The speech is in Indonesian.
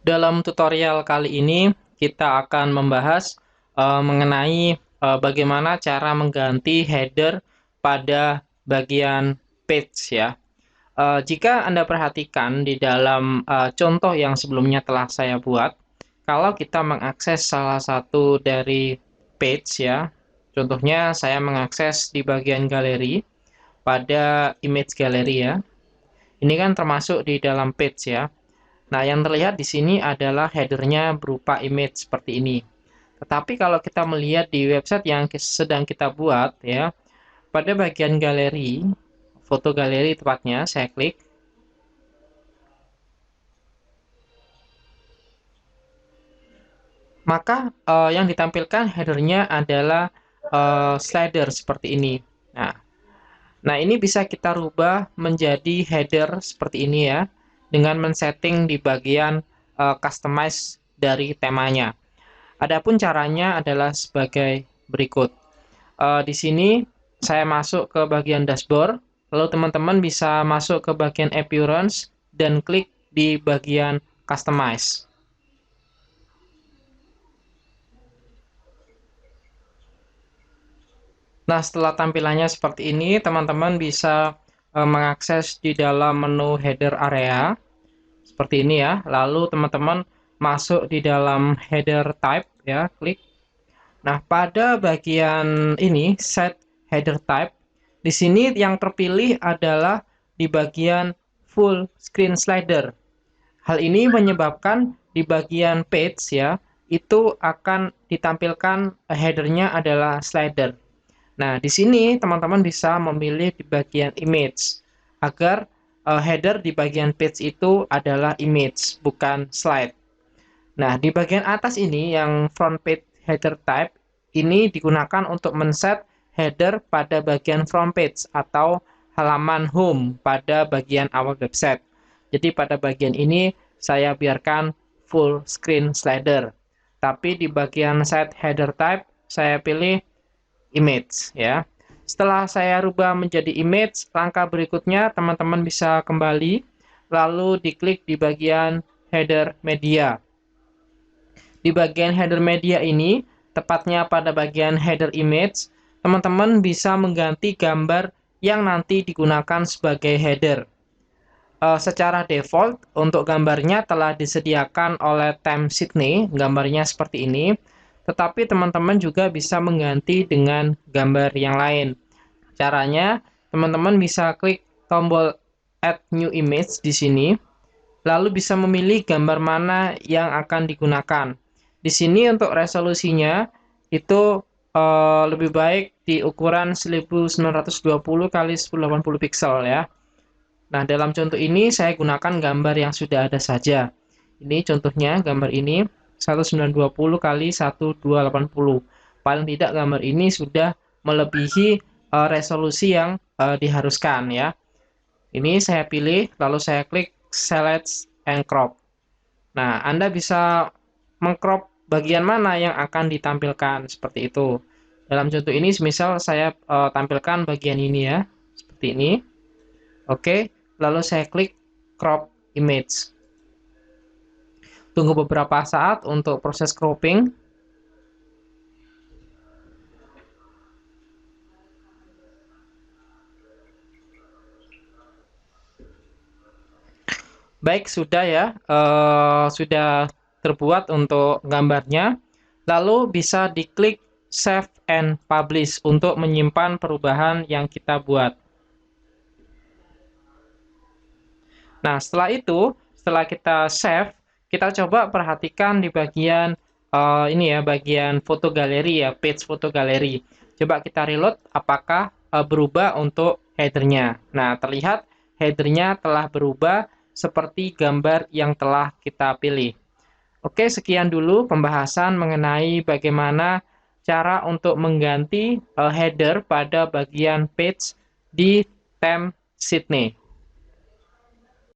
Dalam tutorial kali ini kita akan membahas mengenai bagaimana cara mengganti header pada bagian page ya. Jika Anda perhatikan di dalam contoh yang sebelumnya telah saya buat, kalau kita mengakses salah satu dari page ya, contohnya saya mengakses di bagian galeri pada image gallery ya. Ini kan termasuk di dalam page ya. Nah, yang terlihat di sini adalah header-nya berupa image seperti ini. Tetapi kalau kita melihat di website yang sedang kita buat ya, pada bagian galeri, foto galeri tepatnya, saya klik. Maka yang ditampilkan header-nya adalah slider seperti ini. Nah, ini bisa kita rubah menjadi header seperti ini ya, dengan men-setting di bagian customize dari temanya. Adapun caranya adalah sebagai berikut. Di sini saya masuk ke bagian dashboard, lalu teman-teman bisa masuk ke bagian appearance dan klik di bagian customize. Nah, setelah tampilannya seperti ini, teman-teman bisa mengakses di dalam menu header area seperti ini ya. Lalu teman-teman masuk di dalam header type ya, klik. Nah, pada bagian ini set header type, di sini yang terpilih adalah di bagian full screen slider. Hal ini menyebabkan di bagian page ya, itu akan ditampilkan headernya adalah slider. Nah, di sini teman-teman bisa memilih di bagian image agar header di bagian page itu adalah image, bukan slide. Nah, di bagian atas ini yang front page header type ini digunakan untuk men-set header pada bagian front page atau halaman home pada bagian awal website. Jadi pada bagian ini saya biarkan full screen slider. Tapi di bagian set header type saya pilih image ya. Setelah saya rubah menjadi image, langkah berikutnya teman-teman bisa kembali lalu diklik di bagian header media. Di bagian header media ini, tepatnya pada bagian header image, teman-teman bisa mengganti gambar yang nanti digunakan sebagai header. Secara default, untuk gambarnya telah disediakan oleh Time Sydney, gambarnya seperti ini. Tetapi teman-teman juga bisa mengganti dengan gambar yang lain. Caranya, teman-teman bisa klik tombol Add New Image di sini, lalu bisa memilih gambar mana yang akan digunakan. Di sini untuk resolusinya itu lebih baik di ukuran 1920 x 1080 pixel ya. Nah, dalam contoh ini saya gunakan gambar yang sudah ada saja. Ini contohnya gambar ini 1920 x 1280. Paling tidak gambar ini sudah melebihi resolusi yang diharuskan ya. Ini saya pilih lalu saya klik select and crop. Nah, Anda bisa mengcrop bagian mana yang akan ditampilkan seperti itu. Dalam contoh ini misal saya tampilkan bagian ini ya, seperti ini. Oke, lalu saya klik crop image. Tunggu beberapa saat untuk proses cropping. Baik, sudah ya, sudah terbuat untuk gambarnya. Lalu bisa diklik Save and Publish untuk menyimpan perubahan yang kita buat. Nah, setelah itu, setelah kita save, kita coba perhatikan di bagian ini ya, bagian foto galeri ya, page foto galeri. Coba kita reload, apakah berubah untuk headernya. Nah, terlihat headernya telah berubah seperti gambar yang telah kita pilih. Oke, sekian dulu pembahasan mengenai bagaimana cara untuk mengganti header pada bagian page di Time Sydney.